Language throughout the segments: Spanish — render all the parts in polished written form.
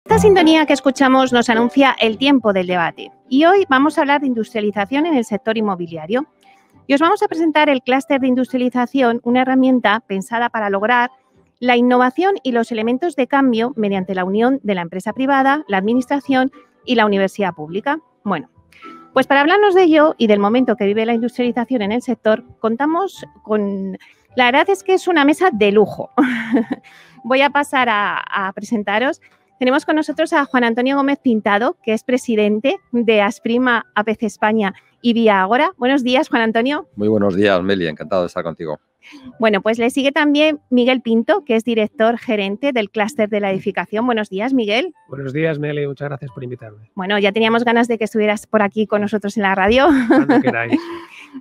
Esta sintonía que escuchamos nos anuncia el tiempo del debate y hoy vamos a hablar de industrialización en el sector inmobiliario. Y os vamos a presentar el clúster de industrialización, una herramienta pensada para lograr la innovación y los elementos de cambio mediante la unión de la empresa privada, la administración y la universidad pública. Bueno, pues para hablarnos de ello y del momento que vive la industrialización en el sector, contamos con... La verdad es que es una mesa de lujo. Voy a pasar a presentaros. Tenemos con nosotros a Juan Antonio Gómez Pintado, que es presidente de Asprima APC España y Vía Agora. Buenos días, Juan Antonio. Muy buenos días, Meli. Encantado de estar contigo. Bueno, pues le sigue también Miguel Pinto, que es director gerente del clúster de la edificación. Buenos días, Miguel. Buenos días, Meli. Muchas gracias por invitarme. Bueno, ya teníamos ganas de que estuvieras por aquí con nosotros en la radio. Cuando queráis.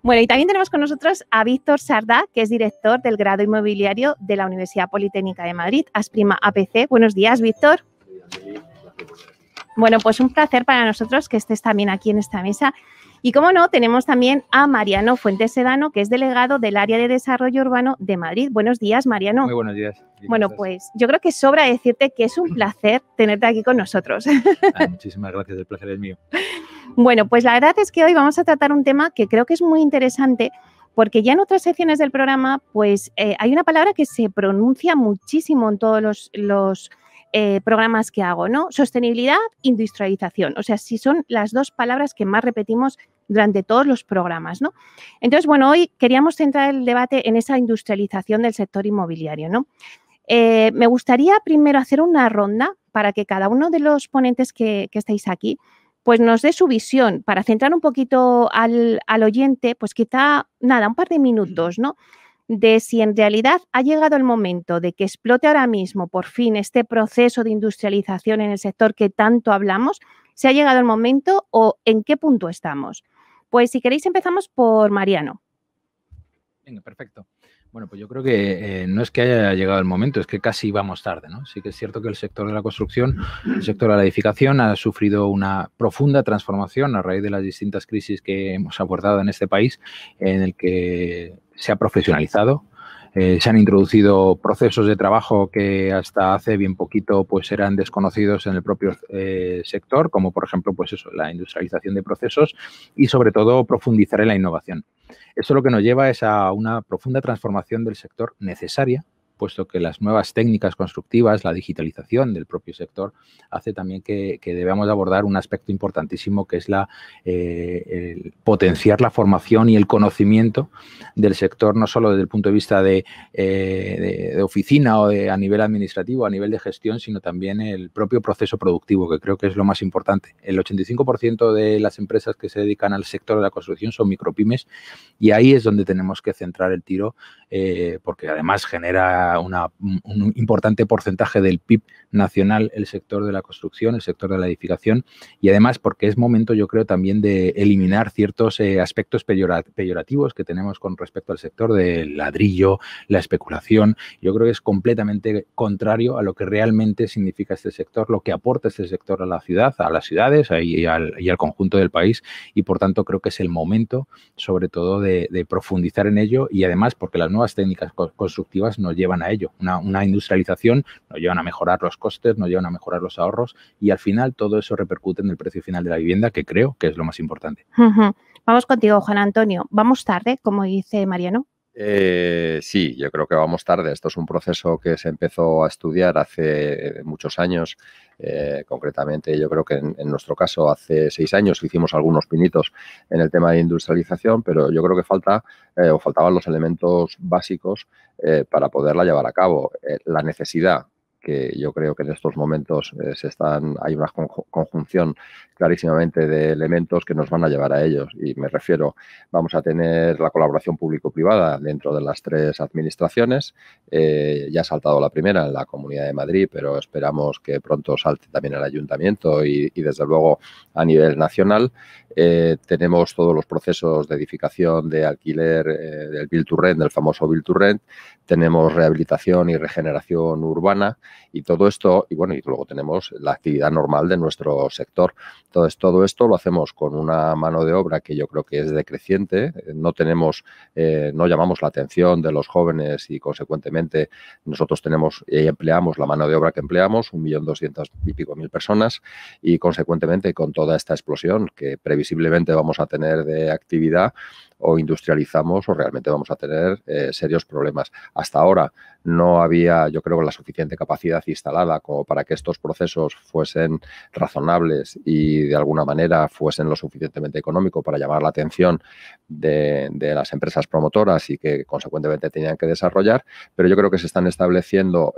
Bueno, y también tenemos con nosotros a Víctor Sardá, que es director del grado inmobiliario de la Universidad Politécnica de Madrid, Asprima APC. Buenos días, Víctor. Bueno, pues un placer para nosotros que estés también aquí en esta mesa. Y como no, tenemos también a Mariano Fuentes Sedano, que es delegado del Área de Desarrollo Urbano de Madrid. Buenos días, Mariano. Muy buenos días. Bueno, pues yo creo que sobra decirte que es un placer tenerte aquí con nosotros. Muchísimas gracias, el placer es mío. Bueno, pues la verdad es que hoy vamos a tratar un tema que creo que es muy interesante porque ya en otras secciones del programa pues hay una palabra que se pronuncia muchísimo en todos los programas que hago, ¿no? Sostenibilidad, industrialización. O sea, sí son las dos palabras que más repetimos durante todos los programas, ¿no? Entonces, bueno, hoy queríamos centrar el debate en esa industrialización del sector inmobiliario, ¿no? Me gustaría primero hacer una ronda para que cada uno de los ponentes que estáis aquí pues nos dé su visión para centrar un poquito al oyente, pues quizá, nada, un par de minutos, ¿no? De si en realidad ha llegado el momento de que explote ahora mismo por fin este proceso de industrialización en el sector que tanto hablamos, si ha llegado el momento o en qué punto estamos. Pues si queréis empezamos por Mariano. Venga, perfecto. Bueno, pues yo creo que no es que haya llegado el momento, es que casi vamos tarde, ¿no? Sí que es cierto que el sector de la construcción, el sector de la edificación ha sufrido una profunda transformación a raíz de las distintas crisis que hemos abordado en este país, en el que se ha profesionalizado. Se han introducido procesos de trabajo que hasta hace bien poquito pues eran desconocidos en el propio sector, como por ejemplo pues eso, la industrialización de procesos y sobre todo profundizar en la innovación. Esto lo que nos lleva es a una profunda transformación del sector necesaria, puesto que las nuevas técnicas constructivas, la digitalización del propio sector, hace también que debamos abordar un aspecto importantísimo que es el potenciar la formación y el conocimiento del sector, no solo desde el punto de vista de oficina o a nivel administrativo, a nivel de gestión, sino también el propio proceso productivo, que creo que es lo más importante. El 85% de las empresas que se dedican al sector de la construcción son micropymes y ahí es donde tenemos que centrar el tiro, porque además genera un importante porcentaje del PIB nacional el sector de la construcción, el sector de la edificación y además porque es momento, yo creo, también de eliminar ciertos aspectos peyorativos que tenemos con respecto al sector del ladrillo, la especulación. Yo creo que es completamente contrario a lo que realmente significa este sector, lo que aporta este sector a la ciudad, a las ciudades y al conjunto del país y por tanto creo que es el momento sobre todo de profundizar en ello y además porque las nuevas técnicas constructivas nos llevan a ello. Una industrialización nos llevan a mejorar los costes, nos llevan a mejorar los ahorros y al final todo eso repercute en el precio final de la vivienda, que creo que es lo más importante. Vamos contigo, Juan Antonio. ¿Vamos tarde, como dice Mariano? Sí, yo creo que vamos tarde. Esto es un proceso que se empezó a estudiar hace muchos años. Concretamente, yo creo que en nuestro caso hace 6 años hicimos algunos pinitos en el tema de industrialización, pero yo creo que faltaban los elementos básicos para poderla llevar a cabo. La necesidad, que yo creo que en estos momentos hay una conjunción clarísimamente de elementos que nos van a llevar a ellos. Y me refiero, vamos a tener la colaboración público-privada dentro de las 3 administraciones. Ya ha saltado la primera en la Comunidad de Madrid, pero esperamos que pronto salte también el Ayuntamiento y desde luego a nivel nacional. Tenemos todos los procesos de edificación, de alquiler, del Build to Rent, del famoso Build to Rent. Tenemos rehabilitación y regeneración urbana y todo esto, y bueno, y luego tenemos la actividad normal de nuestro sector. Entonces, todo esto lo hacemos con una mano de obra que yo creo que es decreciente. No tenemos, no llamamos la atención de los jóvenes y, consecuentemente, nosotros tenemos y empleamos la mano de obra que empleamos, 1.200.000 y pico personas, y, consecuentemente, con toda esta explosión que previsiblemente vamos a tener de actividad, o industrializamos o realmente vamos a tener serios problemas. Hasta ahora no había, yo creo, la suficiente capacidad instalada como para que estos procesos fuesen razonables y de alguna manera fuesen lo suficientemente económicos para llamar la atención de las empresas promotoras y que consecuentemente tenían que desarrollar, pero yo creo que se están estableciendo,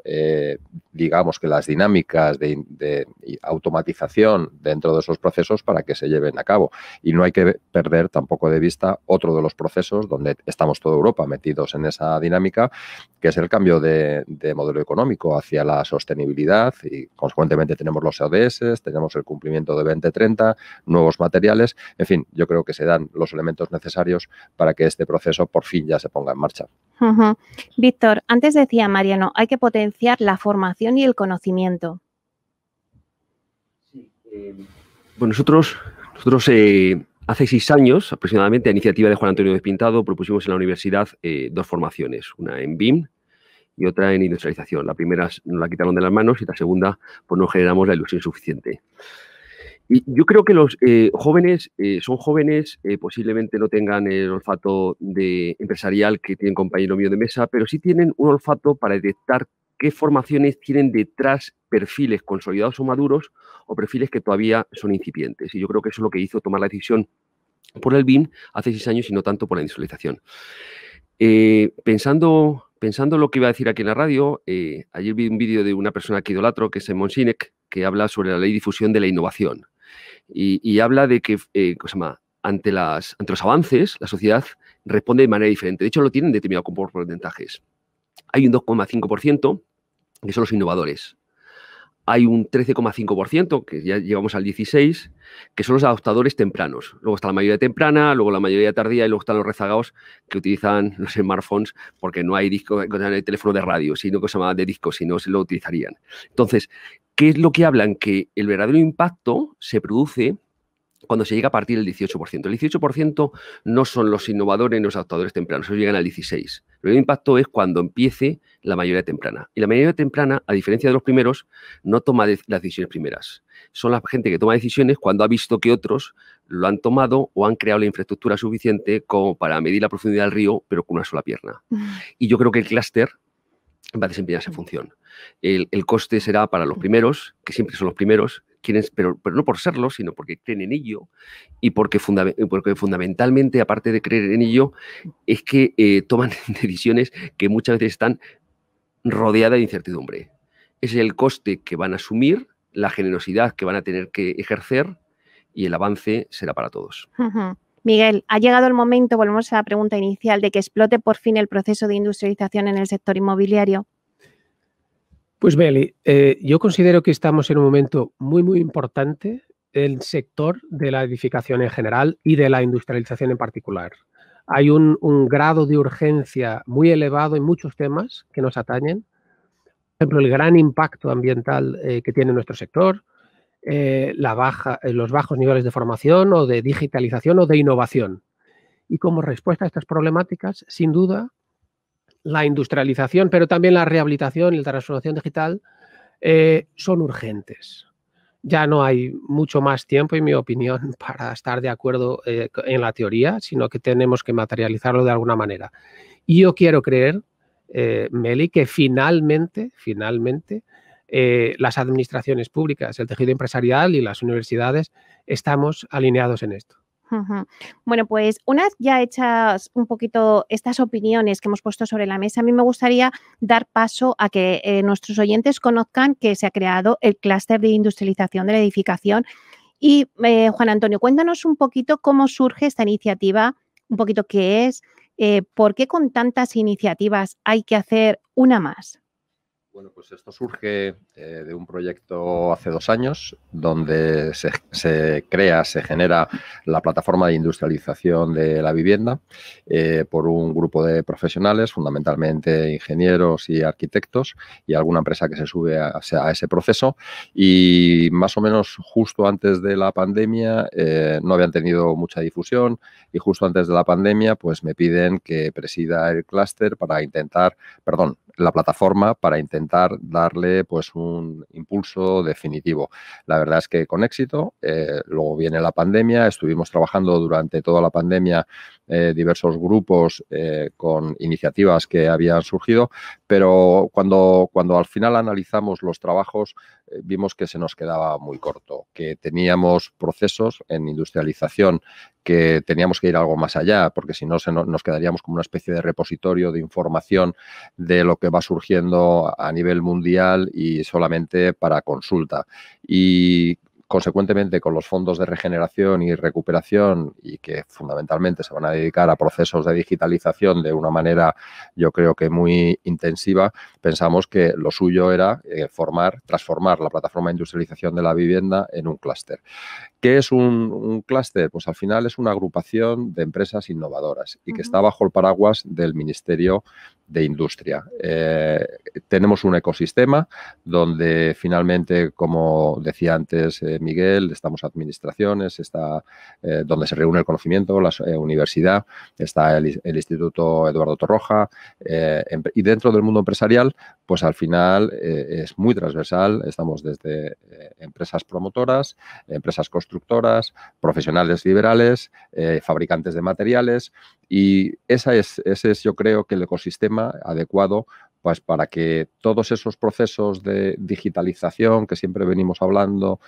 digamos que las dinámicas de automatización dentro de esos procesos para que se lleven a cabo. Y no hay que perder tampoco de vista otro de los procesos donde estamos toda Europa metidos en esa dinámica, que es el cambio de modelo económico hacia la sostenibilidad, y consecuentemente tenemos los ODS, tenemos el cumplimiento de 2030, nuevos materiales, en fin, yo creo que se dan los elementos necesarios para que este proceso por fin ya se ponga en marcha. Víctor, antes decía Mariano, hay que potenciar la formación y el conocimiento. Sí, bueno, nosotros hace 6 años, aproximadamente, a iniciativa de Juan Antonio Despintado, propusimos en la universidad 2 formaciones, una en BIM y otra en industrialización. La primera nos la quitaron de las manos y la segunda, pues no generamos la ilusión suficiente. Y yo creo que los jóvenes son jóvenes, posiblemente no tengan el olfato empresarial que tienen compañero mío de mesa, pero sí tienen un olfato para detectar qué formaciones tienen detrás perfiles consolidados o maduros o perfiles que todavía son incipientes. Y yo creo que eso es lo que hizo tomar la decisión por el BIM hace 6 años y no tanto por la industrialización. Pensando lo que iba a decir aquí en la radio, ayer vi un vídeo de una persona que idolatro, que es Simon Sinek, que habla sobre la ley de difusión de la innovación. Y habla de que, ante los avances, la sociedad responde de manera diferente. De hecho, lo tienen determinado por porcentajes. Hay un 2,5% que son los innovadores. Hay un 13,5%, que ya llegamos al 16%, que son los adoptadores tempranos. Luego está la mayoría temprana, luego la mayoría tardía y luego están los rezagados que utilizan los smartphones porque no hay disco, no hay teléfono de radio, sino que se llama de disco, si no se lo utilizarían. Entonces, ¿qué es lo que hablan? Que el verdadero impacto se produce cuando se llega a partir del 18%. El 18% no son los innovadores ni los adoptadores tempranos, ellos llegan al 16%. El impacto es cuando empiece la mayoría temprana. Y la mayoría temprana, a diferencia de los primeros, no toma las decisiones primeras. Son la gente que toma decisiones cuando ha visto que otros lo han tomado o han creado la infraestructura suficiente como para medir la profundidad del río, pero con una sola pierna. Y yo creo que el clúster va a desempeñar esa función. El coste será para los primeros, que siempre son los primeros, pero no por serlo, sino porque creen en ello y porque fundamentalmente, aparte de creer en ello, es que toman decisiones que muchas veces están rodeadas de incertidumbre. Ese es el coste que van a asumir, la generosidad que van a tener que ejercer y el avance será para todos. Miguel, ha llegado el momento, volvemos a la pregunta inicial, de que explote por fin el proceso de industrialización en el sector inmobiliario. Pues Meli, yo considero que estamos en un momento muy, muy importante en el sector de la edificación en general y de la industrialización en particular. Hay un grado de urgencia muy elevado en muchos temas que nos atañen. Por ejemplo, el gran impacto ambiental que tiene nuestro sector, los bajos niveles de formación o de digitalización o de innovación. Y como respuesta a estas problemáticas, sin duda, la industrialización, pero también la rehabilitación y la transformación digital son urgentes. Ya no hay mucho más tiempo, en mi opinión, para estar de acuerdo en la teoría, sino que tenemos que materializarlo de alguna manera. Y yo quiero creer, Meli, que finalmente, las administraciones públicas, el tejido empresarial y las universidades estamos alineados en esto. Bueno, pues una vez ya hechas un poquito estas opiniones que hemos puesto sobre la mesa, a mí me gustaría dar paso a que nuestros oyentes conozcan que se ha creado el clúster de industrialización de la edificación. Y Juan Antonio, cuéntanos un poquito cómo surge esta iniciativa, un poquito qué es, por qué con tantas iniciativas hay que hacer una más. Bueno, pues esto surge de un proyecto hace 2 años donde se genera la plataforma de industrialización de la vivienda por un grupo de profesionales, fundamentalmente ingenieros y arquitectos, y alguna empresa que se sube a ese proceso. Y más o menos justo antes de la pandemia no habían tenido mucha difusión, y justo antes de la pandemia pues me piden que presida el clúster la plataforma para intentar darle pues un impulso definitivo. La verdad es que con éxito. Luego viene la pandemia, estuvimos trabajando durante toda la pandemia diversos grupos con iniciativas que habían surgido, pero cuando al final analizamos los trabajos vimos que se nos quedaba muy corto, que teníamos procesos en industrialización que teníamos que ir algo más allá, porque si no nos quedaríamos como una especie de repositorio de información de lo que va surgiendo a nivel mundial y solamente para consulta. Y consecuentemente, con los fondos de regeneración y recuperación, y que fundamentalmente se van a dedicar a procesos de digitalización de una manera, yo creo que muy intensiva, pensamos que lo suyo era transformar la plataforma de industrialización de la vivienda en un clúster. ¿Qué es un clúster? Pues al final es una agrupación de empresas innovadoras y que está bajo el paraguas del Ministerio de Industria. Tenemos un ecosistema donde finalmente, como decía antes Miguel, estamos administraciones, está donde se reúne el conocimiento, la universidad, está el Instituto Eduardo Torroja, y dentro del mundo empresarial, pues al final es muy transversal. Estamos desde empresas promotoras, empresas constructoras, profesionales liberales, fabricantes de materiales, y ese es yo creo que el ecosistema adecuado pues para que todos esos procesos de digitalización que siempre venimos hablando,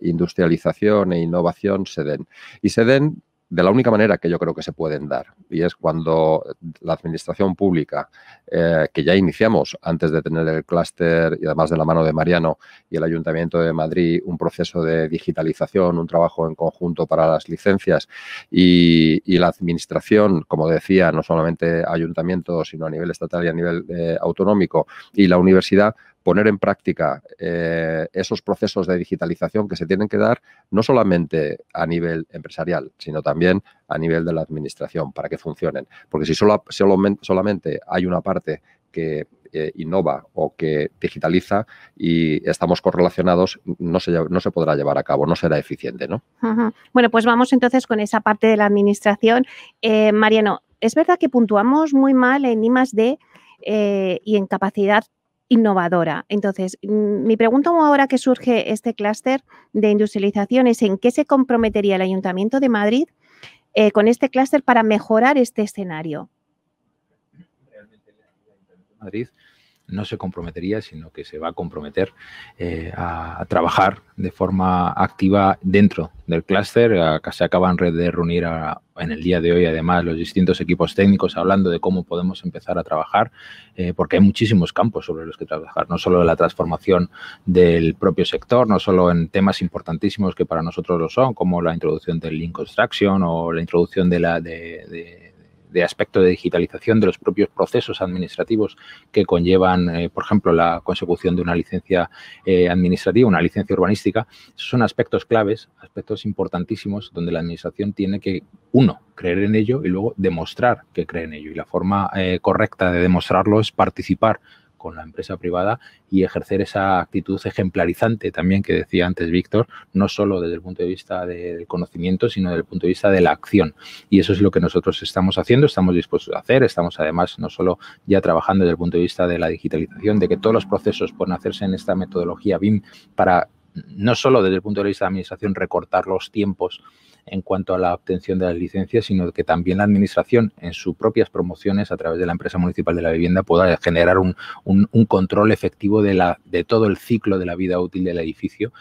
industrialización e innovación se den. Y se den de la única manera que yo creo que se pueden dar, y es cuando la administración pública, que ya iniciamos antes de tener el clúster y además de la mano de Mariano y el Ayuntamiento de Madrid, un proceso de digitalización, un trabajo en conjunto para las licencias, y la administración, como decía, no solamente Ayuntamiento, sino a nivel estatal y a nivel autonómico, y la universidad, poner en práctica esos procesos de digitalización que se tienen que dar no solamente a nivel empresarial, sino también a nivel de la administración para que funcionen. Porque si solamente hay una parte que innova o que digitaliza y estamos correlacionados, no se podrá llevar a cabo, no será eficiente, ¿no? Bueno, pues vamos entonces con esa parte de la administración. Mariano, es verdad que puntuamos muy mal en I+D y en capacidad innovadora. Entonces, mi pregunta ahora que surge este clúster de industrialización es en qué se comprometería el Ayuntamiento de Madrid con este clúster para mejorar este escenario. Realmente el Ayuntamiento de Madrid no se comprometería, sino que se va a comprometer a trabajar de forma activa dentro del clúster. Se acaban de reunir en el día de hoy, además, los distintos equipos técnicos hablando de cómo podemos empezar a trabajar, porque hay muchísimos campos sobre los que trabajar, no solo la transformación del propio sector, no solo en temas importantísimos que para nosotros lo son, como la introducción del Lean Construction o la introducción de aspecto de digitalización de los propios procesos administrativos que conllevan, por ejemplo, la consecución de una licencia administrativa, una licencia urbanística. Esos son aspectos claves, aspectos importantísimos donde la administración tiene que, uno, creer en ello y luego demostrar que cree en ello. Y la forma correcta de demostrarlo es participar con la empresa privada y ejercer esa actitud ejemplarizante también que decía antes Víctor, no solo desde el punto de vista del conocimiento, sino desde el punto de vista de la acción. Y eso es lo que nosotros estamos haciendo, estamos dispuestos a hacer, estamos además no solo ya trabajando desde el punto de vista de la digitalización, de que todos los procesos pueden hacerse en esta metodología BIM para no solo desde el punto de vista de la administración recortar los tiempos en cuanto a la obtención de las licencias, sino que también la administración en sus propias promociones a través de la empresa municipal de la vivienda pueda generar un control efectivo de todo el ciclo de la vida útil del edificio,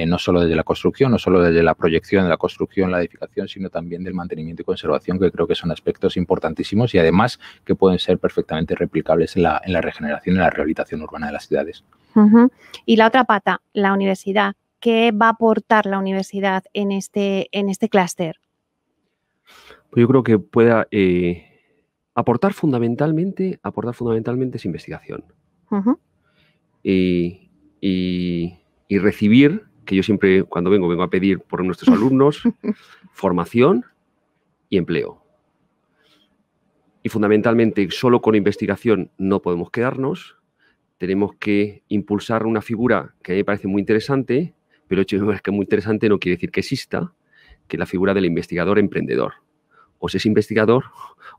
no solo desde la construcción, no solo desde la proyección de la construcción, la edificación, sino también del mantenimiento y conservación, que creo que son aspectos importantísimos y además que pueden ser perfectamente replicables en la regeneración y la rehabilitación urbana de las ciudades. Y la otra pata, la universidad. ¿Qué va a aportar la universidad en este clúster? Pues yo creo que pueda aportar fundamentalmente es investigación. y recibir, que yo siempre cuando vengo a pedir por nuestros alumnos, formación y empleo. Y fundamentalmente, solo con investigación no podemos quedarnos. Tenemos que impulsar una figura que a mí me parece muy interesante, pero hecho es que muy interesante no quiere decir que exista, que es la figura del investigador emprendedor. O se es investigador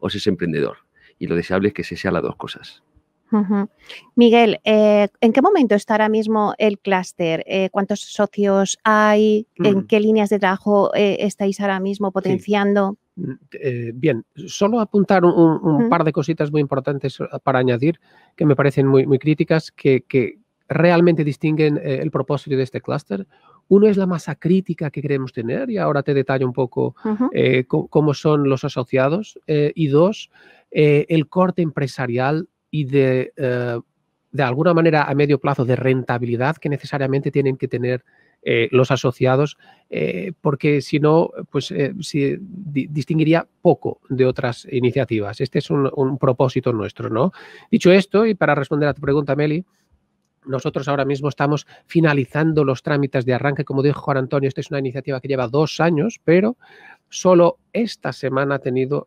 o se es emprendedor. Y lo deseable es que se sean las dos cosas. Miguel, ¿en qué momento está ahora mismo el clúster? ¿Cuántos socios hay? ¿En qué líneas de trabajo estáis ahora mismo potenciando? Sí. Bien, solo apuntar un par de cositas muy importantes para añadir que me parecen muy críticas, que realmente distinguen el propósito de este clúster. Uno es la masa crítica que queremos tener, y ahora te detallo un poco cómo son los asociados. Y dos, el corte empresarial y de alguna manera a medio plazo de rentabilidad que necesariamente tienen que tener los asociados, porque si no, pues distinguiría poco de otras iniciativas. Este es un propósito nuestro, ¿no? Dicho esto, y para responder a tu pregunta, Meli, nosotros ahora mismo estamos finalizando los trámites de arranque. Como dijo Juan Antonio, esta es una iniciativa que lleva 2 años, pero solo esta semana ha tenido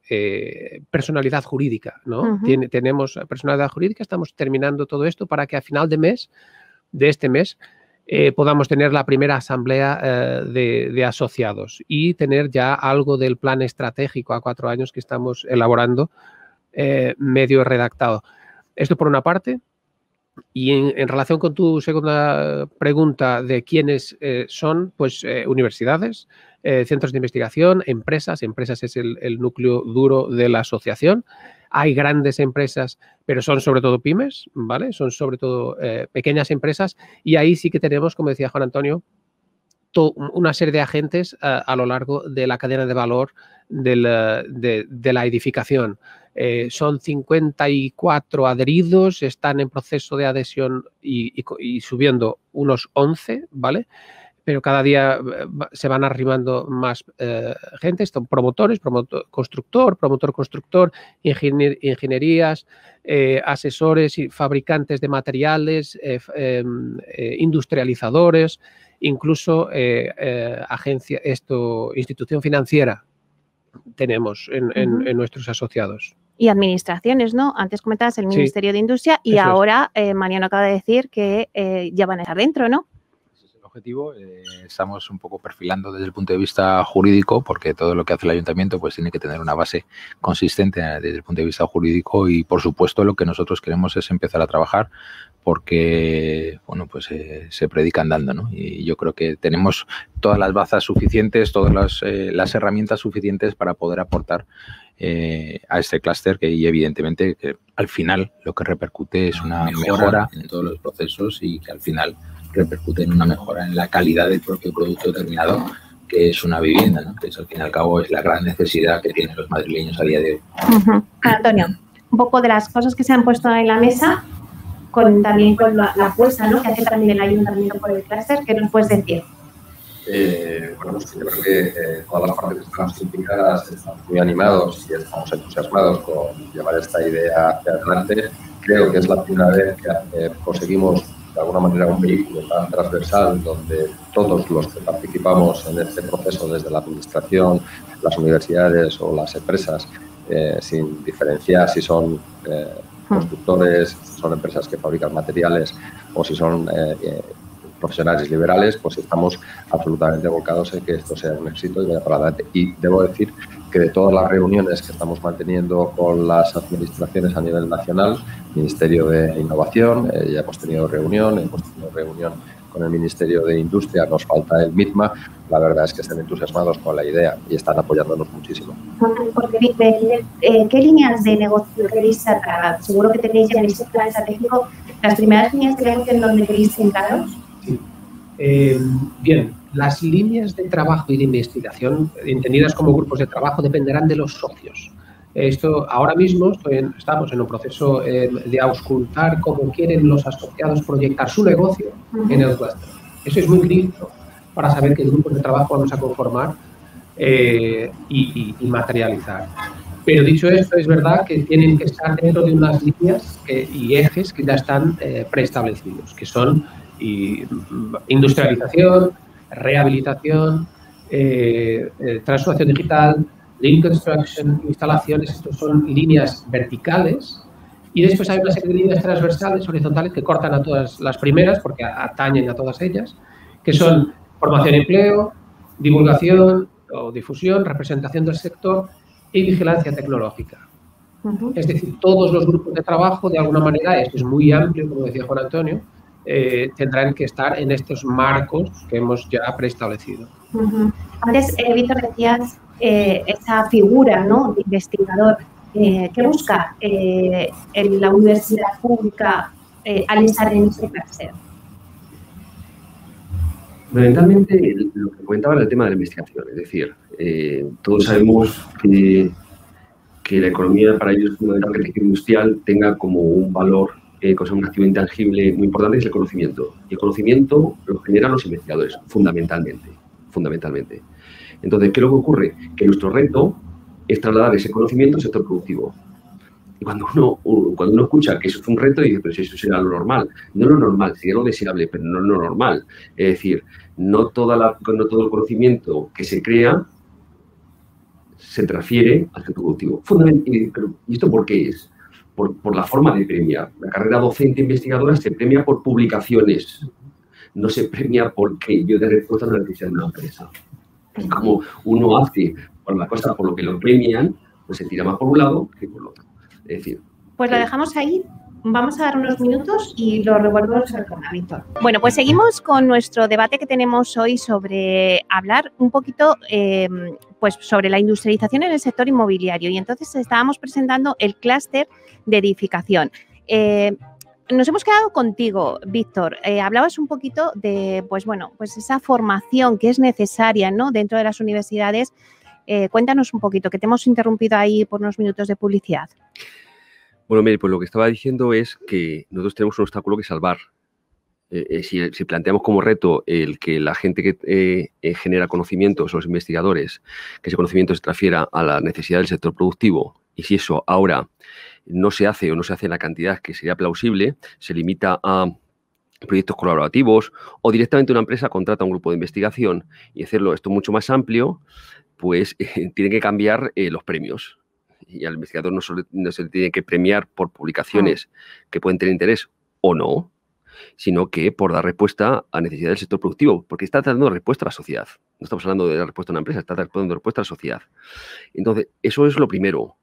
personalidad jurídica, ¿no? Tenemos personalidad jurídica, estamos terminando todo esto para que a final de este mes, podamos tener la primera asamblea de asociados y tener ya algo del plan estratégico a 4 años que estamos elaborando, medio redactado. Esto por una parte. Y en relación con tu segunda pregunta de quiénes son, pues universidades, centros de investigación, empresas. Empresas es el núcleo duro de la asociación. Hay grandes empresas, pero son sobre todo pymes, ¿vale? Son sobre todo pequeñas empresas, y ahí sí que tenemos, como decía Juan Antonio, una serie de agentes a lo largo de la cadena de valor de la edificación. Son 54 adheridos, están en proceso de adhesión y subiendo unos 11, ¿vale? Pero cada día se van arrimando más gente. Son promotores, promotor-constructor, ingenierías, asesores y fabricantes de materiales, industrializadores, incluso institución financiera tenemos en nuestros asociados. Y administraciones, ¿no? Antes comentabas el Ministerio de Industria y ahora Mariano acaba de decir que ya van a estar dentro, ¿no? Ese es el objetivo. Estamos un poco perfilando desde el punto de vista jurídico, porque todo lo que hace el ayuntamiento pues tiene que tener una base consistente desde el punto de vista jurídico, y por supuesto lo que nosotros queremos es empezar a trabajar porque, bueno, pues se predica andando, ¿no? Y yo creo que tenemos todas las bazas suficientes, todas las herramientas suficientes para poder aportar a este clúster, y evidentemente que al final lo que repercute es una mejora en todos los procesos, y que al final repercute en una mejora en la calidad del propio producto terminado, que es una vivienda, ¿no? Que es, al fin y al cabo, es la gran necesidad que tienen los madrileños a día de hoy. Antonio, un poco de las cosas que se han puesto en la mesa, también con la apuesta, ¿no?, que hace también el ayuntamiento por el clúster. ¿Qué nos puedes decir? Bueno, pues yo creo que todas las partes que estamos implicadas estamos muy animados y estamos entusiasmados con llevar esta idea hacia adelante. Creo que es la primera vez que conseguimos de alguna manera un vehículo tan transversal donde todos los que participamos en este proceso, desde la administración, las universidades o las empresas, sin diferenciar si son constructores, si son empresas que fabrican materiales o si son profesionales liberales, pues estamos absolutamente volcados en que esto sea un éxito y vaya para adelante. Y debo decir que de todas las reuniones que estamos manteniendo con las administraciones a nivel nacional, Ministerio de Innovación, ya hemos tenido reunión con el Ministerio de Industria, nos falta el MITMA, la verdad es que están entusiasmados con la idea y están apoyándonos muchísimo. ¿Qué líneas de negocio queréis sacar? Seguro que tenéis ya en ese plan estratégico las primeras líneas de negocio en donde queréis centraros. Sí. Bien, las líneas de trabajo y de investigación, entendidas como grupos de trabajo, dependerán de los socios. Esto ahora mismo estamos en un proceso de auscultar cómo quieren los asociados proyectar su negocio en el clúster. Eso es muy crítico para saber qué grupos de trabajo vamos a conformar y materializar. Pero dicho esto, es verdad que tienen que estar dentro de unas líneas y ejes que ya están preestablecidos, que son industrialización, rehabilitación, transformación digital, lean construction, instalaciones. Estos son líneas verticales. Y después hay una serie de líneas transversales, horizontales, que cortan a todas las primeras, porque atañen a todas ellas, que son formación y empleo, divulgación o difusión, representación del sector y vigilancia tecnológica. Es decir, todos los grupos de trabajo, de alguna manera, esto es muy amplio, como decía Juan Antonio, tendrán que estar en estos marcos que hemos ya preestablecido. Antes, Víctor, decías esa figura, ¿no?, de investigador. ¿Qué busca en la universidad pública al estar en este clúster? Fundamentalmente, lo que comentaba era el tema de la investigación. Es decir, todos sabemos que la economía para ellos es fundamental que el tejido industrial tenga como un valor, un activo intangible muy importante, es el conocimiento. Y el conocimiento lo generan los investigadores, fundamentalmente. Entonces, ¿qué es lo que ocurre? Que nuestro reto es trasladar ese conocimiento al sector productivo. Y cuando uno escucha que eso es un reto, dice, pero si eso será lo normal. No lo normal, sería lo deseable, pero no lo normal. Es decir, no todo el conocimiento que se crea se transfiere al sector productivo. ¿Y esto por qué es? Por la forma de premiar. La carrera docente investigadora se premia por publicaciones, no se premia porque yo dé respuesta a la necesidad de una empresa. Es como uno hace por la cosa por lo que lo premian, pues se tira más por un lado que por el otro. Es decir, pues lo dejamos ahí. Vamos a dar unos minutos y lo revolvemos al tema, Víctor. Bueno, pues seguimos con nuestro debate que tenemos hoy sobre hablar un poquito pues sobre la industrialización en el sector inmobiliario. Y entonces estábamos presentando el clúster de edificación. Nos hemos quedado contigo, Víctor. Hablabas un poquito de, pues bueno, pues esa formación que es necesaria, ¿no?, dentro de las universidades. Cuéntanos un poquito, que te hemos interrumpido ahí por unos minutos de publicidad. Bueno, mire, pues lo que estaba diciendo es que nosotros tenemos un obstáculo que salvar. Si planteamos como reto el que la gente que genera conocimientos, los investigadores, que ese conocimiento se transfiera a la necesidad del sector productivo, y si eso ahora no se hace o no se hace en la cantidad que sería plausible, se limita a proyectos colaborativos o directamente una empresa contrata a un grupo de investigación y hacerlo esto mucho más amplio, pues tiene que cambiar los premios. Y al investigador no se le tiene que premiar por publicaciones que pueden tener interés o no, sino que por dar respuesta a necesidades del sector productivo, porque está dando respuesta a la sociedad. No estamos hablando de dar respuesta a una empresa, está dando respuesta a la sociedad. Entonces, eso es lo primero.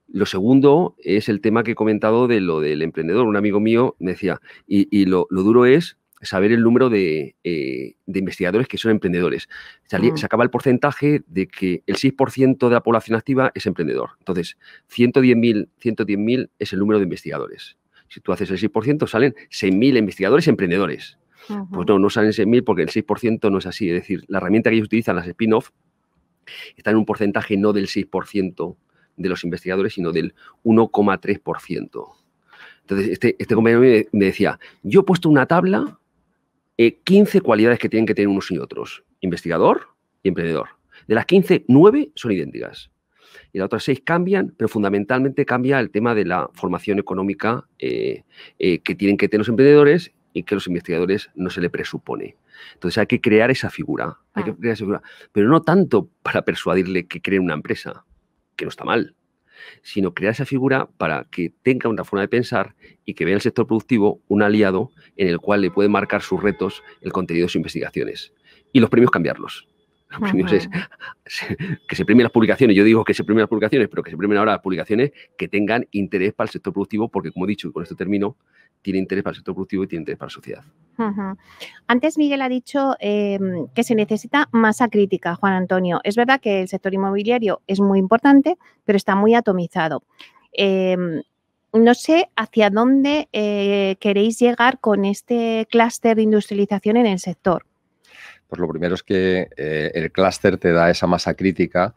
Lo segundo es el tema que he comentado de lo del emprendedor. Un amigo mío me decía, y lo duro es saber el número de investigadores que son emprendedores. Se acaba el porcentaje de que el 6% de la población activa es emprendedor. Entonces, 110.000 es el número de investigadores. Si tú haces el 6%, salen 6.000 investigadores emprendedores. Pues no salen 6.000 porque el 6% no es así. Es decir, la herramienta que ellos utilizan, las spin-off, está en un porcentaje no del 6% de los investigadores, sino del 1,3%. Entonces, este compañero me decía, yo he puesto una tabla, 15 cualidades que tienen que tener unos y otros, investigador y emprendedor. De las 15, 9 son idénticas. Y las otras 6 cambian, pero fundamentalmente cambia el tema de la formación económica que tienen que tener los emprendedores y que a los investigadores no se le presupone. Entonces hay que crear esa figura, pero no tanto para persuadirle que creen una empresa, que no está mal, sino crear esa figura para que tenga una forma de pensar y que vea el sector productivo un aliado en el cual le puede marcar sus retos el contenido de sus investigaciones. Y los premios cambiarlos. Los premios es que se premien las publicaciones. Yo digo que se premien las publicaciones, pero que se premien ahora las publicaciones que tengan interés para el sector productivo, porque como he dicho, y con esto termino, tiene interés para el sector productivo y tiene interés para la sociedad. Antes Miguel ha dicho que se necesita masa crítica, Juan Antonio. Es verdad que el sector inmobiliario es muy importante, pero está muy atomizado. No sé hacia dónde queréis llegar con este clúster de industrialización en el sector. Pues lo primero es que el clúster te da esa masa crítica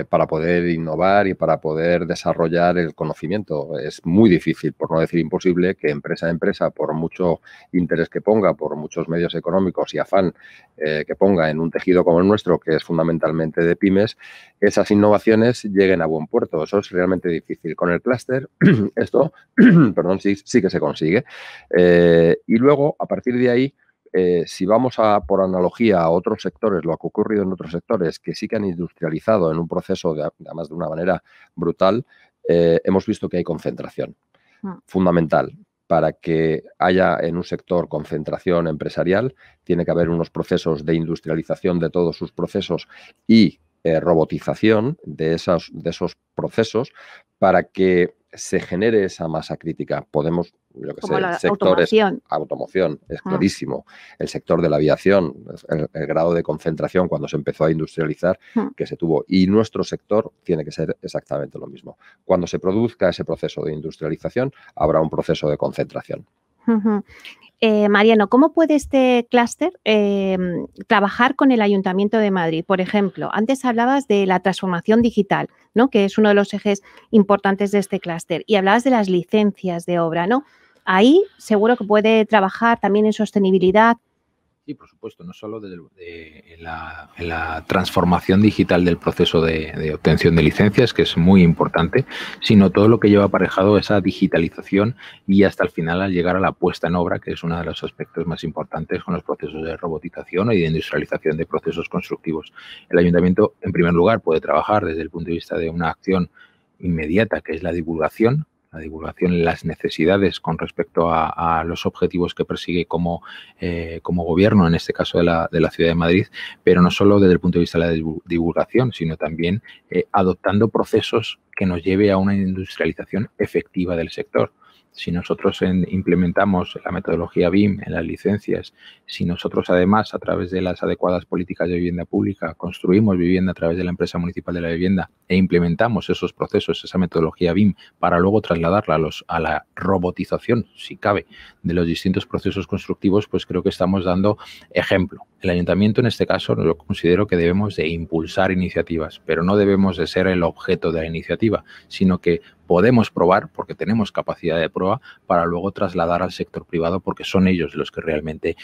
para poder innovar y para poder desarrollar el conocimiento. Es muy difícil, por no decir imposible, que empresa a empresa, por mucho interés que ponga, por muchos medios económicos y afán que ponga en un tejido como el nuestro, que es fundamentalmente de pymes, esas innovaciones lleguen a buen puerto. Eso es realmente difícil. Con el clúster, esto, perdón, sí que se consigue. Y luego, a partir de ahí, si vamos por analogía a otros sectores, lo que ha ocurrido en otros sectores que sí que han industrializado en un proceso, además de una manera brutal, hemos visto que hay concentración fundamental. Para que haya en un sector concentración empresarial, tiene que haber unos procesos de industrialización de todos sus procesos y robotización de esos procesos para que se genere esa masa crítica. Podemos, yo que como sé, la sectores, automoción, es clarísimo. El sector de la aviación, el grado de concentración cuando se empezó a industrializar que se tuvo. Y nuestro sector tiene que ser exactamente lo mismo. Cuando se produzca ese proceso de industrialización, habrá un proceso de concentración. Mariano, ¿cómo puede este clúster trabajar con el Ayuntamiento de Madrid? Por ejemplo, antes hablabas de la transformación digital, ¿no? Que es uno de los ejes importantes de este clúster, y hablabas de las licencias de obra, ¿no? Ahí seguro que puede trabajar también en sostenibilidad. Sí, por supuesto, no solo en la transformación digital del proceso de obtención de licencias, que es muy importante, sino todo lo que lleva aparejado esa digitalización y hasta el final al llegar a la puesta en obra, que es uno de los aspectos más importantes con los procesos de robotización y de industrialización de procesos constructivos. El ayuntamiento, en primer lugar, puede trabajar desde el punto de vista de una acción inmediata, que es la divulgación en las necesidades con respecto a los objetivos que persigue como gobierno, en este caso de la Ciudad de Madrid, pero no solo desde el punto de vista de la divulgación, sino también adoptando procesos que nos lleve a una industrialización efectiva del sector. Si nosotros implementamos la metodología BIM en las licencias, si nosotros además a través de las adecuadas políticas de vivienda pública construimos vivienda a través de la empresa municipal de la vivienda e implementamos esos procesos, esa metodología BIM para luego trasladarla a la robotización, si cabe, de los distintos procesos constructivos, pues creo que estamos dando ejemplo. El ayuntamiento en este caso yo considero que debemos de impulsar iniciativas, pero no debemos de ser el objeto de la iniciativa, sino que podemos probar, porque tenemos capacidad de prueba, para luego trasladar al sector privado, porque son ellos los que realmente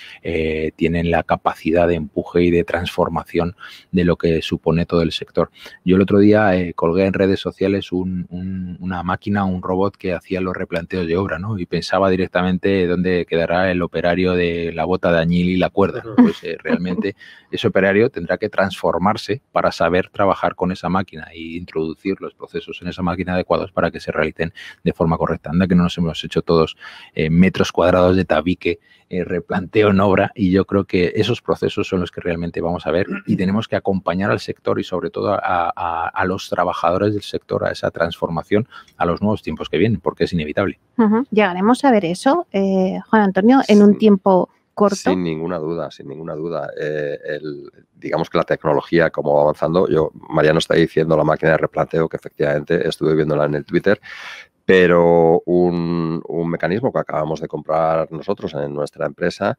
tienen la capacidad de empuje y de transformación de lo que supone todo el sector. Yo el otro día colgué en redes sociales una máquina, un robot que hacía los replanteos de obra, ¿no? Y pensaba directamente dónde quedará el operario de la bota de añil y la cuerda. Pues realmente ese operario tendrá que transformarse para saber trabajar con esa máquina e introducir los procesos en esa máquina adecuados para que se realicen de forma correcta. Anda que no nos hemos hecho todos metros cuadrados de tabique, replanteo en obra, y yo creo que esos procesos son los que realmente vamos a ver y tenemos que acompañar al sector y sobre todo a los trabajadores del sector a esa transformación, a los nuevos tiempos que vienen, porque es inevitable. Llegaremos a ver eso, Juan Antonio, en un tiempo corto. Sin ninguna duda, sin ninguna duda. Digamos que la tecnología, como va avanzando, Mariano está diciendo la máquina de replanteo, que efectivamente estuve viéndola en el Twitter, pero un mecanismo que acabamos de comprar nosotros en nuestra empresa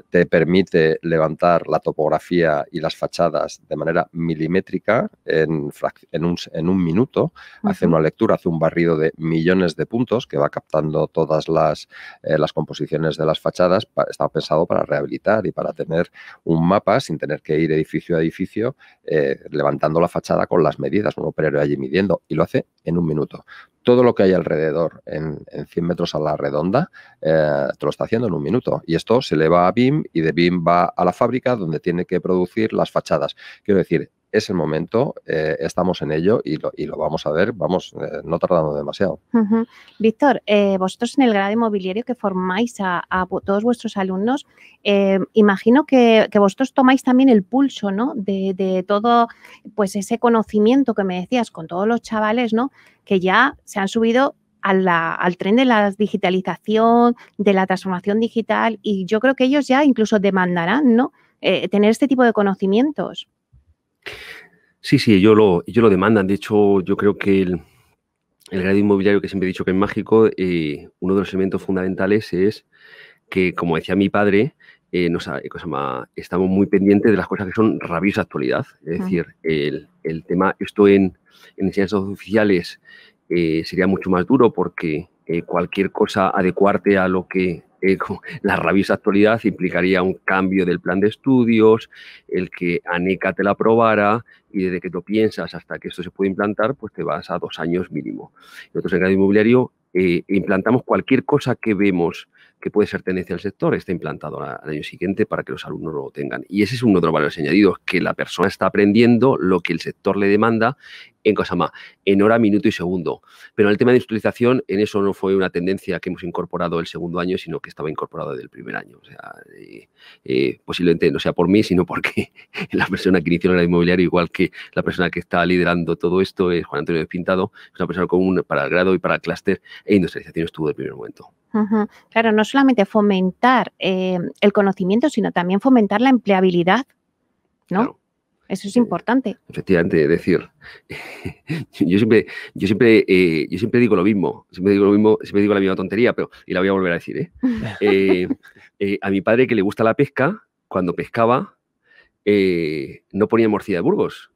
te permite levantar la topografía y las fachadas de manera milimétrica en un minuto. Hace una lectura, hace un barrido de millones de puntos que va captando todas las composiciones de las fachadas. Está pensado para rehabilitar y para tener un mapa sin tener que ir edificio a edificio levantando la fachada con las medidas, un operario allí midiendo, y lo hace en un minuto. Todo lo que hay alrededor en 100 metros a la redonda te lo está haciendo en un minuto. Y esto se le va a BIM y de BIM va a la fábrica donde tiene que producir las fachadas. Quiero decir, es el momento, estamos en ello y lo vamos a ver, no tardando demasiado. Víctor, vosotros en el grado inmobiliario que formáis a todos vuestros alumnos, imagino que vosotros tomáis también el pulso, ¿no? de todo pues ese conocimiento que me decías con todos los chavales, ¿no? Que ya se han subido al tren de la digitalización, de la transformación digital, y yo creo que ellos ya incluso demandarán, ¿no? Tener este tipo de conocimientos. Sí, ellos lo demandan. De hecho, yo creo que el grado inmobiliario, que siempre he dicho que es mágico, uno de los elementos fundamentales es que, como decía mi padre, estamos muy pendientes de las cosas que son rabiosa actualidad. Es decir, el tema, esto en enseñanzas oficiales sería mucho más duro porque cualquier cosa adecuarte a lo que la rabiosa actualidad implicaría un cambio del plan de estudios, el que ANECA te la aprobara y desde que tú piensas hasta que esto se puede implantar, pues te vas a 2 años mínimo. Nosotros en el grado inmobiliario implantamos cualquier cosa que vemos que puede ser tendencia al sector, está implantado al año siguiente para que los alumnos lo tengan. Y ese es uno de los valores añadidos, que la persona está aprendiendo lo que el sector le demanda en hora, minuto y segundo. Pero en el tema de industrialización, en eso no fue una tendencia que hemos incorporado el segundo año, sino que estaba incorporado desde el primer año. O sea, posiblemente no sea por mí, sino porque la persona que inició el inmobiliario, igual que la persona que está liderando todo esto, es Juan Antonio Pintado, es una persona común para el grado y para el clúster, e industrialización estuvo del primer momento. Claro, no solamente fomentar el conocimiento, sino también fomentar la empleabilidad, ¿no? Claro. Eso es importante. Efectivamente, es decir, yo siempre digo lo mismo, siempre digo la misma tontería, pero y la voy a volver a decir. A mi padre, que le gusta la pesca, cuando pescaba, no ponía morcilla de Burgos.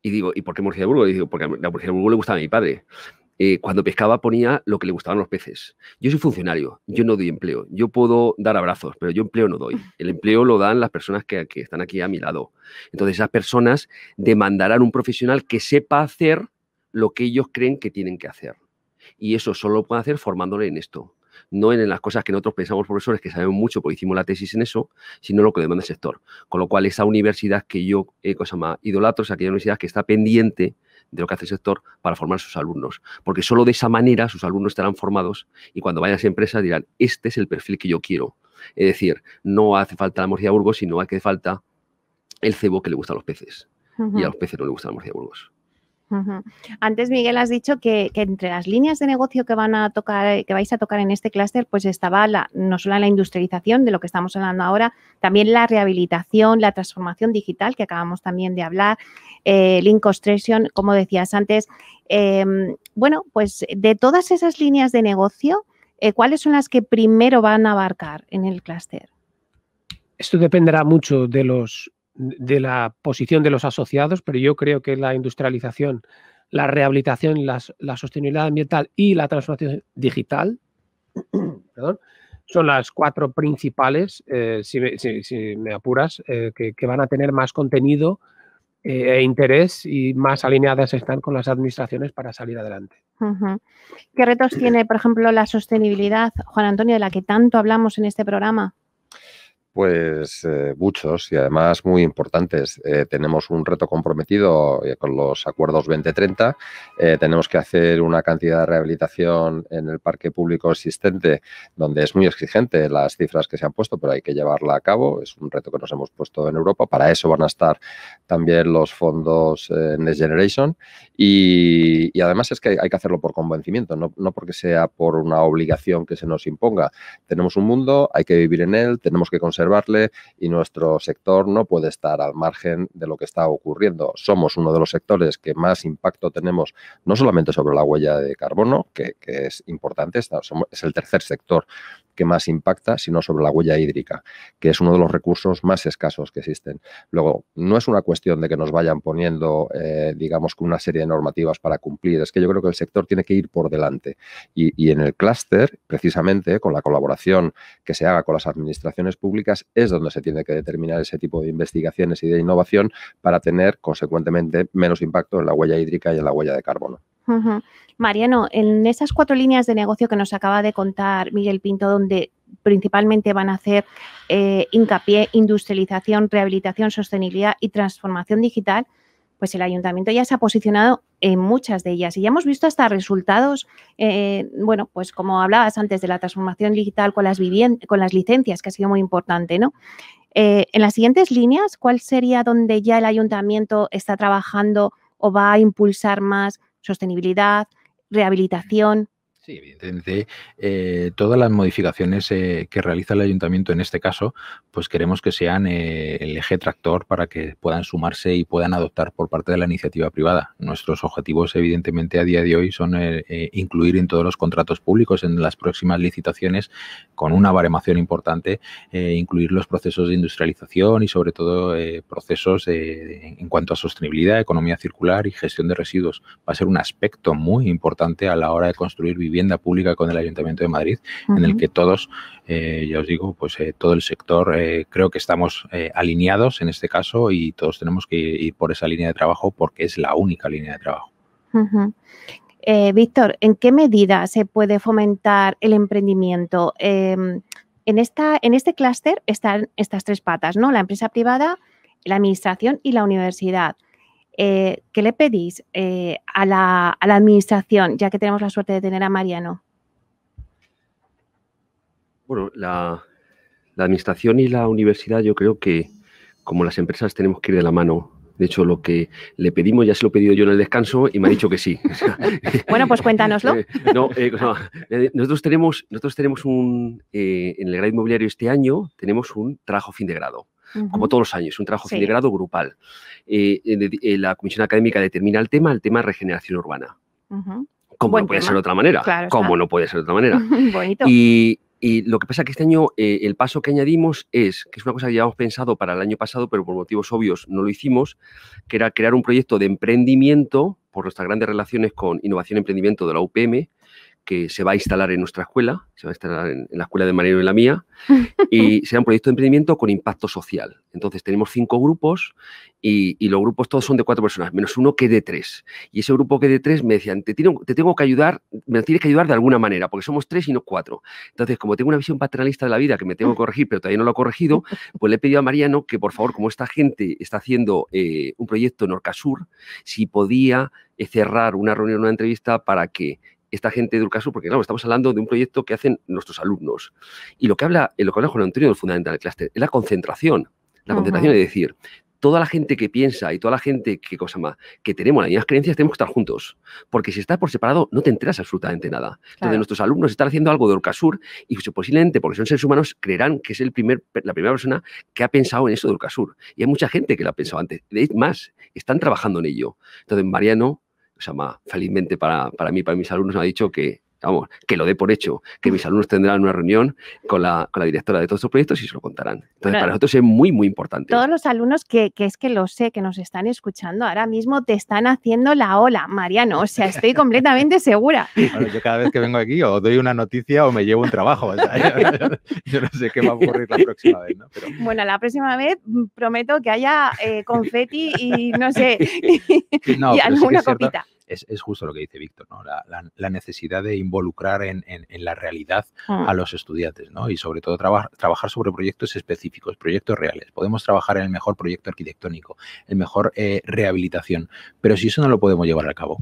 Y digo, ¿y por qué morcilla de Burgos? Y digo, porque la morcilla de Burgos le gustaba a mi padre. Cuando pescaba ponía lo que le gustaban los peces. Yo soy funcionario, yo no doy empleo. Yo puedo dar abrazos, pero yo empleo no doy. El empleo lo dan las personas que están aquí a mi lado. Entonces esas personas demandarán un profesional que sepa hacer lo que ellos creen que tienen que hacer. Y eso solo lo pueden hacer formándole en esto. No en las cosas que nosotros pensamos, profesores, que sabemos mucho porque hicimos la tesis en eso, sino lo que demanda el sector. Con lo cual, esa universidad que yo idolatro es aquella universidad que está pendiente de lo que hace el sector para formar a sus alumnos. Porque solo de esa manera sus alumnos estarán formados y cuando vayan a esa empresa dirán, este es el perfil que yo quiero. Es decir, no hace falta la morcilla de Burgos, sino hace falta el cebo que le gusta a los peces. Y a los peces no le gusta la morcilla de Burgos. Antes, Miguel, has dicho que entre las líneas de negocio que vais a tocar en este clúster, pues estaba no solo la industrialización, de lo que estamos hablando ahora, también la rehabilitación, la transformación digital, que acabamos también de hablar, Lean Construction, como decías antes. Bueno, pues de todas esas líneas de negocio, ¿cuáles son las que primero van a abarcar en el clúster? Esto dependerá mucho de la posición de los asociados, pero yo creo que la industrialización, la rehabilitación, la sostenibilidad ambiental y la transformación digital son las 4 principales, si me apuras, que van a tener más contenido e interés y más alineadas están con las administraciones para salir adelante. ¿Qué retos tiene, por ejemplo, la sostenibilidad, Juan Antonio, de la que tanto hablamos en este programa? Pues muchos y además muy importantes. Tenemos un reto comprometido con los acuerdos 2030. Tenemos que hacer una cantidad de rehabilitación en el parque público existente donde es muy exigente las cifras que se han puesto, pero hay que llevarla a cabo. Es un reto que nos hemos puesto en Europa. Para eso van a estar también los fondos Next Generation y además es que hay que hacerlo por convencimiento, no porque sea por una obligación que se nos imponga. Tenemos un mundo, hay que vivir en él, tenemos que conservarle y nuestro sector no puede estar al margen de lo que está ocurriendo. Somos uno de los sectores que más impacto tenemos, no solamente sobre la huella de carbono, que es importante, es el tercer sector que más impacta, sino sobre la huella hídrica, que es uno de los recursos más escasos que existen. Luego, no es una cuestión de que nos vayan poniendo, digamos, una serie de normativas para cumplir, es que yo creo que el sector tiene que ir por delante. Y en el clúster, precisamente, con la colaboración que se haga con las administraciones públicas, es donde se tiene que determinar ese tipo de investigaciones y de innovación para tener, consecuentemente, menos impacto en la huella hídrica y en la huella de carbono. Mariano, en esas 4 líneas de negocio que nos acaba de contar Miguel Pinto, donde principalmente van a hacer hincapié, industrialización, rehabilitación, sostenibilidad y transformación digital, pues el ayuntamiento ya se ha posicionado en muchas de ellas y ya hemos visto hasta resultados, bueno, pues como hablabas antes de la transformación digital con las licencias, que ha sido muy importante, ¿no? En las siguientes líneas, ¿cuál sería donde ya el ayuntamiento está trabajando o va a impulsar más sostenibilidad, rehabilitación? Sí, evidentemente, todas las modificaciones que realiza el ayuntamiento en este caso, pues queremos que sean el eje tractor para que puedan sumarse y puedan adoptar por parte de la iniciativa privada. Nuestros objetivos, evidentemente, a día de hoy son incluir en todos los contratos públicos, en las próximas licitaciones, con una baremación importante, incluir los procesos de industrialización y, sobre todo, procesos en cuanto a sostenibilidad, economía circular y gestión de residuos. Va a ser un aspecto muy importante a la hora de construir vivienda pública con el Ayuntamiento de Madrid, en el que todos, ya os digo, pues todo el sector, creo que estamos alineados en este caso y todos tenemos que ir por esa línea de trabajo porque es la única línea de trabajo. Víctor, ¿en qué medida se puede fomentar el emprendimiento? En este clúster están estas tres patas, ¿no? La empresa privada, la administración y la universidad. ¿Qué le pedís a la administración, ya que tenemos la suerte de tener a Mariano? Bueno, la administración y la universidad, yo creo que como las empresas tenemos que ir de la mano. De hecho, lo que le pedimos ya se lo he pedido yo en el descanso y me ha dicho que sí. Bueno, pues cuéntanoslo. Nosotros tenemos en el grado inmobiliario este año tenemos un trabajo fin de grado. Como todos los años, un trabajo fin de grado grupal. La Comisión Académica determina el tema regeneración urbana. ¿Cómo no puede ser de otra manera? Claro, ¿Cómo no puede ser de otra manera? Bonito. Y lo que pasa es que este año el paso que añadimos que es una cosa que ya hemos pensado para el año pasado, pero por motivos obvios no lo hicimos, que era crear un proyecto de emprendimiento por nuestras grandes relaciones con Innovación y Emprendimiento de la UPM, que se va a instalar en nuestra escuela, se va a instalar en la escuela de Mariano y en la mía, y será un proyecto de emprendimiento con impacto social. Entonces tenemos 5 grupos y los grupos todos son de 4 personas, menos uno que es de 3. Y ese grupo que es de 3 me decían, te tengo que ayudar, me tienes que ayudar de alguna manera, porque somos 3 y no 4. Entonces, como tengo una visión paternalista de la vida que me tengo que corregir, pero todavía no lo he corregido, pues le he pedido a Mariano que, por favor, como esta gente está haciendo un proyecto en Orcasur, si podía cerrar una reunión, una entrevista para que esta gente de Urcasur, porque claro, estamos hablando de un proyecto que hacen nuestros alumnos. Y lo que habla Juan Antonio del fundamental del clúster es la concentración. La concentración es decir, toda la gente que piensa y toda la gente que tenemos las mismas creencias tenemos que estar juntos. Porque si estás por separado no te enteras absolutamente nada. Claro. Entonces nuestros alumnos están haciendo algo de Urcasur y posiblemente, porque son seres humanos, creerán que es la primera persona que ha pensado en eso de Urcasur. Y hay mucha gente que lo ha pensado antes. Es más, están trabajando en ello. Entonces Mariano, felizmente para mí, para mis alumnos, me ha dicho que lo dé por hecho, que mis alumnos tendrán una reunión con la directora de todos estos proyectos y se lo contarán. Entonces, claro, para nosotros es muy, muy importante. Todos los alumnos que es que lo sé, que nos están escuchando ahora mismo, te están haciendo la ola, Mariano. O sea, estoy completamente segura. Bueno, yo cada vez que vengo aquí o doy una noticia o me llevo un trabajo. O sea, yo no sé qué va a ocurrir la próxima vez, ¿no? Pero... Bueno, la próxima vez prometo que haya confeti y no sé, no, y alguna sí que copita. Es justo lo que dice Víctor, ¿no? La necesidad de involucrar en la realidad a los estudiantes, ¿no? Y sobre todo trabajar sobre proyectos específicos, proyectos reales. Podemos trabajar en el mejor proyecto arquitectónico, el mejor rehabilitación, pero si eso no lo podemos llevar a cabo,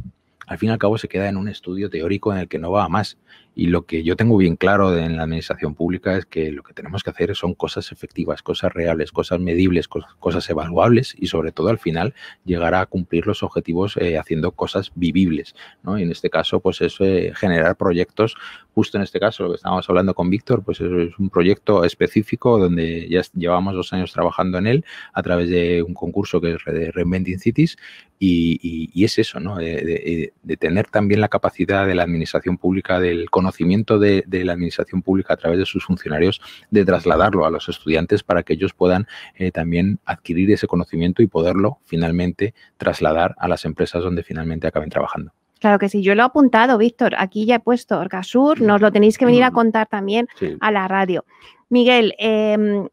al fin y al cabo se queda en un estudio teórico en el que no va a más. Y lo que yo tengo bien claro en la administración pública es que lo que tenemos que hacer son cosas efectivas, cosas reales, cosas medibles, cosas evaluables y sobre todo al final llegar a cumplir los objetivos haciendo cosas vivibles, ¿no? Y en este caso pues es generar proyectos, justo en este caso lo que estábamos hablando con Víctor, pues es un proyecto específico donde ya llevamos 2 años trabajando en él a través de un concurso que es de Reinventing Cities y es eso, ¿no? De tener también la capacidad de la administración pública, del conocimiento de la administración pública a través de sus funcionarios, de trasladarlo a los estudiantes para que ellos puedan también adquirir ese conocimiento y poderlo finalmente trasladar a las empresas donde finalmente acaben trabajando. Claro que sí, yo lo he apuntado, Víctor. Aquí ya he puesto Orcasur, nos lo tenéis que venir a contar también a la radio. Miguel,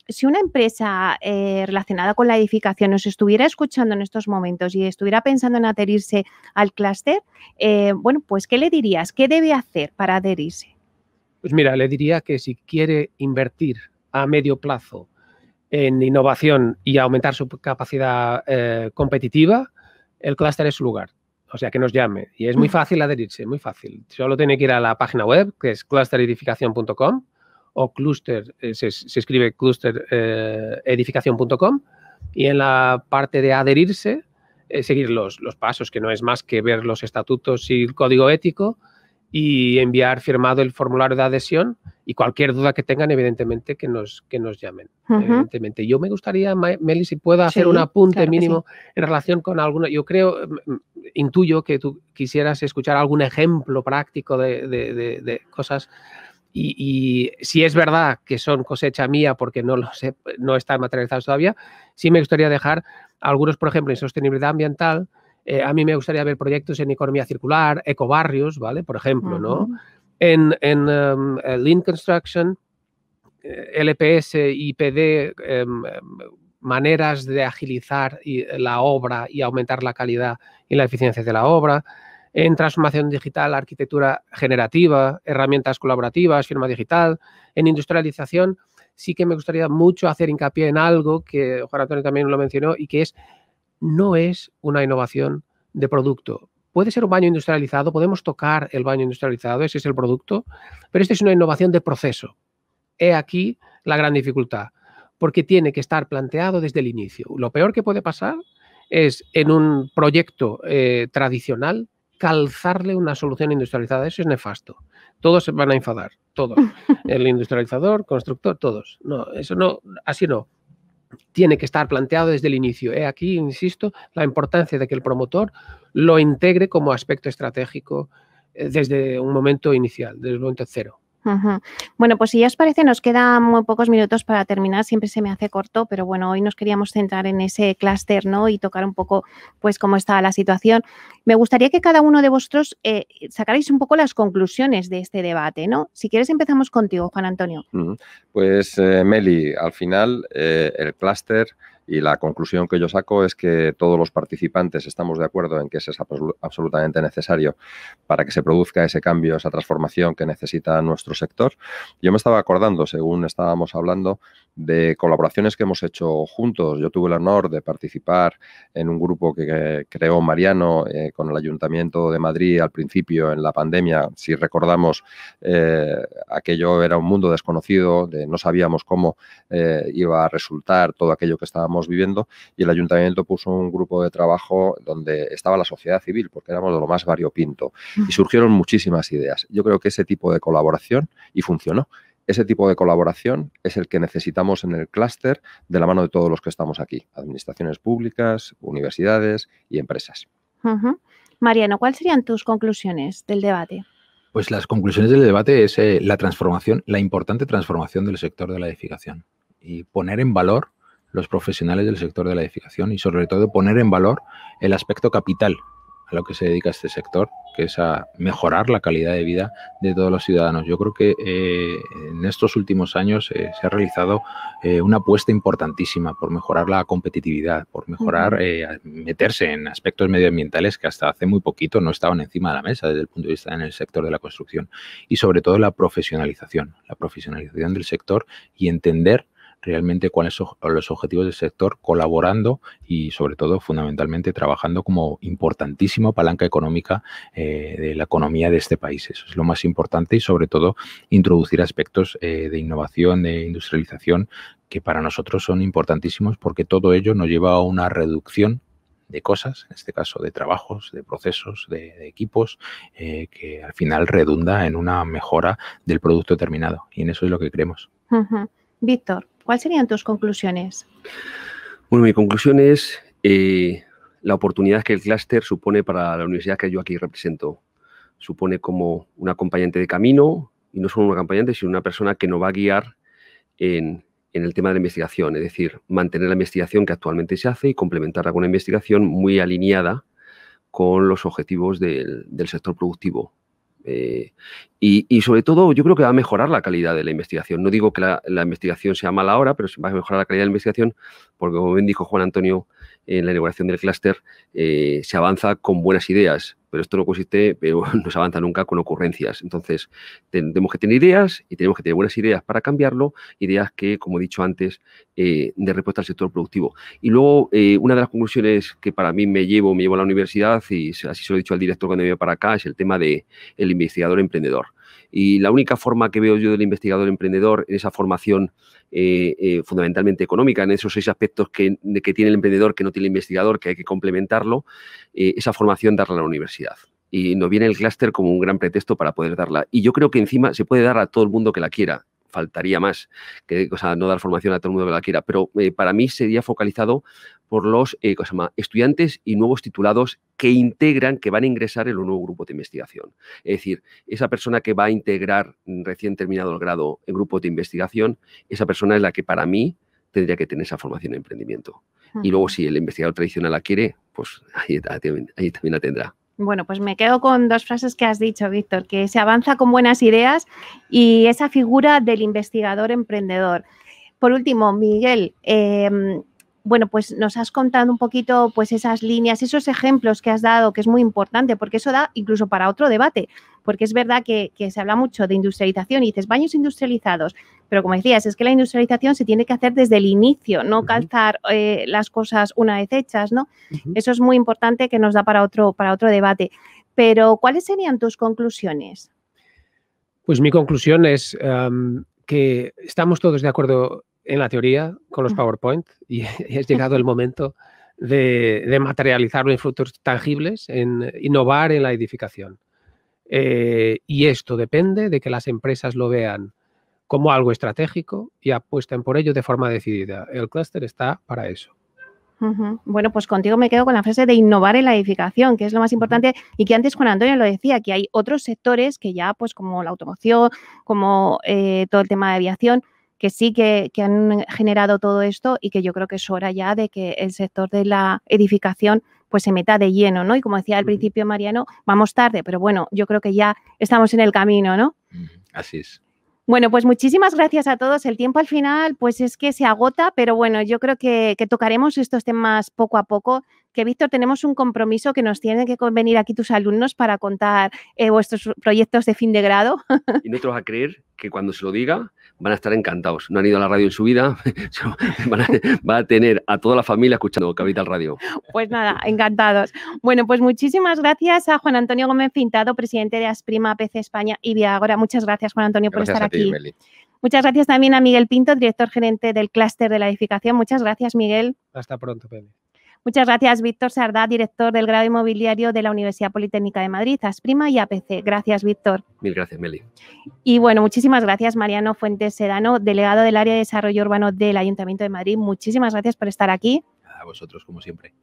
si una empresa relacionada con la edificación nos estuviera escuchando en estos momentos y estuviera pensando en adherirse al clúster, bueno, pues ¿qué le dirías? ¿Qué debe hacer para adherirse? Pues mira, le diría que si quiere invertir a medio plazo en innovación y aumentar su capacidad competitiva, el clúster es su lugar. O sea, que nos llame. Y es muy fácil adherirse, muy fácil. Solo tiene que ir a la página web, que es clusteredificación.com o cluster, se escribe clusteredificación.com y en la parte de adherirse, seguir los pasos, que no es más que ver los estatutos y el código ético y enviar firmado el formulario de adhesión, y cualquier duda que tengan, evidentemente, que nos llamen. Evidentemente. Yo me gustaría, Meli, si puedo hacer un apunte claro mínimo en relación con alguna. Yo creo, intuyo que tú quisieras escuchar algún ejemplo práctico de cosas. Y si es verdad que son cosecha mía, porque no lo sé, no están materializados todavía, sí me gustaría dejar algunos, por ejemplo, en sostenibilidad ambiental. A mí me gustaría ver proyectos en economía circular, ecobarrios, ¿vale? Por ejemplo, ¿no? En Lean Construction, LPS, IPD, maneras de agilizar la obra y aumentar la calidad y la eficiencia de la obra. En transformación digital, arquitectura generativa, herramientas colaborativas, firma digital. En industrialización, sí que me gustaría mucho hacer hincapié en algo que Juan Antonio también lo mencionó, y que no es una innovación de producto. Puede ser un baño industrializado, podemos tocar el baño industrializado, ese es el producto, pero esta es una innovación de proceso. He aquí la gran dificultad, porque tiene que estar planteado desde el inicio. Lo peor que puede pasar es, en un proyecto tradicional, calzarle una solución industrializada. Eso es nefasto. Todos se van a enfadar, todos. El industrializador, constructor, todos. No, eso no, así no. Tiene que estar planteado desde el inicio. Aquí, insisto, la importancia de que el promotor lo integre como aspecto estratégico desde un momento inicial, desde el momento cero. Bueno, pues si ya os parece, nos quedan muy pocos minutos para terminar, siempre se me hace corto, pero bueno, hoy nos queríamos centrar en ese clúster, ¿no? Y tocar un poco, pues, cómo está la situación. Me gustaría que cada uno de vosotros sacarais un poco las conclusiones de este debate, ¿no? Si quieres, empezamos contigo, Juan Antonio. Pues, Meli, al final, el clúster y la conclusión que yo saco es que todos los participantes estamos de acuerdo en que es absolutamente necesario para que se produzca ese cambio, esa transformación que necesita nuestro sector. Yo me estaba acordando, según estábamos hablando, de colaboraciones que hemos hecho juntos. Yo tuve el honor de participar en un grupo que creó Mariano con el Ayuntamiento de Madrid al principio, en la pandemia. Si recordamos, aquello era un mundo desconocido, no sabíamos cómo iba a resultar todo aquello que estábamos viviendo, y el Ayuntamiento puso un grupo de trabajo donde estaba la sociedad civil, porque éramos de lo más variopinto, y surgieron muchísimas ideas. Yo creo que ese tipo de colaboración, y funcionó, ese tipo de colaboración es el que necesitamos en el clúster de la mano de todos los que estamos aquí, administraciones públicas, universidades y empresas. Mariano, ¿cuáles serían tus conclusiones del debate? Pues las conclusiones del debate es la transformación, la importante transformación del sector de la edificación, y poner en valor los profesionales del sector de la edificación, y sobre todo poner en valor el aspecto capital a lo que se dedica este sector, que es a mejorar la calidad de vida de todos los ciudadanos. Yo creo que en estos últimos años se ha realizado una apuesta importantísima por mejorar la competitividad, por mejorar, meterse en aspectos medioambientales que hasta hace muy poquito no estaban encima de la mesa desde el punto de vista en el sector de la construcción, y sobre todo la profesionalización del sector, y entender realmente cuáles son los objetivos del sector, colaborando y, sobre todo, fundamentalmente, trabajando como importantísima palanca económica de la economía de este país. Eso es lo más importante, y, sobre todo, introducir aspectos de innovación, de industrialización, que para nosotros son importantísimos, porque todo ello nos lleva a una reducción de cosas, en este caso de trabajos, de procesos, de equipos, que al final redunda en una mejora del producto terminado, y en eso es lo que creemos. Víctor, ¿cuáles serían tus conclusiones? Bueno, mi conclusión es la oportunidad que el clúster supone para la universidad que yo aquí represento. Supone como un acompañante de camino, y no solo un acompañante, sino una persona que nos va a guiar en el tema de la investigación, es decir, mantener la investigación que actualmente se hace y complementarla con una investigación muy alineada con los objetivos del sector productivo. Y sobre todo, yo creo que va a mejorar la calidad de la investigación. No digo que la investigación sea mala ahora, pero va a mejorar la calidad de la investigación, porque, como bien dijo Juan Antonio en la inauguración del clúster, se avanza con buenas ideas, pero esto no consiste, pero no se avanza nunca con ocurrencias. Entonces, tenemos que tener ideas, y tenemos que tener buenas ideas para cambiarlo, ideas que, como he dicho antes, de respuesta al sector productivo. Y luego, una de las conclusiones que para mí me llevo a la universidad, y así se lo he dicho al director cuando me vino para acá, es el tema del investigador emprendedor. Y la única forma que veo yo del investigador emprendedor en esa formación fundamentalmente económica, en esos 6 aspectos que tiene el emprendedor que no tiene el investigador, que hay que complementarlo, esa formación darla a la universidad. y nos viene el clúster como un gran pretexto para poder darla. Y yo creo que encima se puede dar a todo el mundo que la quiera. Faltaría más, que, o sea, no dar formación a todo el mundo que la quiera, pero para mí sería focalizado por los estudiantes y nuevos titulados que integran, que van a ingresar en los nuevos grupos de investigación. Es decir, esa persona que va a integrar recién terminado el grado en grupos de investigación, esa persona es la que para mí tendría que tener esa formación en emprendimiento. Y luego si el investigador tradicional la quiere, pues ahí también la tendrá. Bueno, pues me quedo con 2 frases que has dicho, Víctor, que se avanza con buenas ideas y esa figura del investigador emprendedor. Por último, Miguel, bueno, pues nos has contado un poquito pues esas líneas, esos ejemplos que has dado, que es muy importante, porque eso da incluso para otro debate, porque es verdad que se habla mucho de industrialización y dices baños industrializados, pero como decías, es que la industrialización se tiene que hacer desde el inicio, no calzar las cosas una vez hechas, ¿no? Eso es muy importante que nos da para otro debate. Pero, ¿cuáles serían tus conclusiones? Pues mi conclusión es que estamos todos de acuerdo en la teoría con los PowerPoint y es llegado el momento de materializarlo en frutos tangibles, en innovar en la edificación. Y esto depende de que las empresas lo vean como algo estratégico y apuesten por ello de forma decidida. El clúster está para eso. Bueno, pues contigo me quedo con la frase de innovar en la edificación, que es lo más importante y que antes Juan Antonio lo decía, que hay otros sectores que ya, pues como la automoción, como todo el tema de aviación, que sí que han generado todo esto y que yo creo que es hora ya de que el sector de la edificación pues se meta de lleno, ¿no? Y como decía al principio Mariano, vamos tarde, pero bueno, yo creo que ya estamos en el camino, ¿no? Así es. Bueno, pues muchísimas gracias a todos. El tiempo al final pues es que se agota, pero bueno, yo creo que tocaremos estos temas poco a poco. Que Víctor, tenemos un compromiso que nos tienen que venir aquí tus alumnos para contar vuestros proyectos de fin de grado. Y no te vas a creer que cuando se lo diga van a estar encantados. No han ido a la radio en su vida, van a tener a toda la familia escuchando Capital Radio. Pues nada, encantados. Bueno, pues muchísimas gracias a Juan Antonio Gómez Pintado, presidente de Asprima PC España y Viagora. Muchas gracias, Juan Antonio, por estar aquí. Meli. Muchas gracias también a Miguel Pinto, director gerente del clúster de la edificación. Muchas gracias, Miguel. Hasta pronto, Meli. Muchas gracias, Víctor Sardá, director del grado inmobiliario de la Universidad Politécnica de Madrid, Asprima y APC. Gracias, Víctor. Mil gracias, Meli. Y bueno, muchísimas gracias, Mariano Fuentes Sedano, delegado del área de desarrollo urbano del Ayuntamiento de Madrid. Muchísimas gracias por estar aquí. A vosotros, como siempre.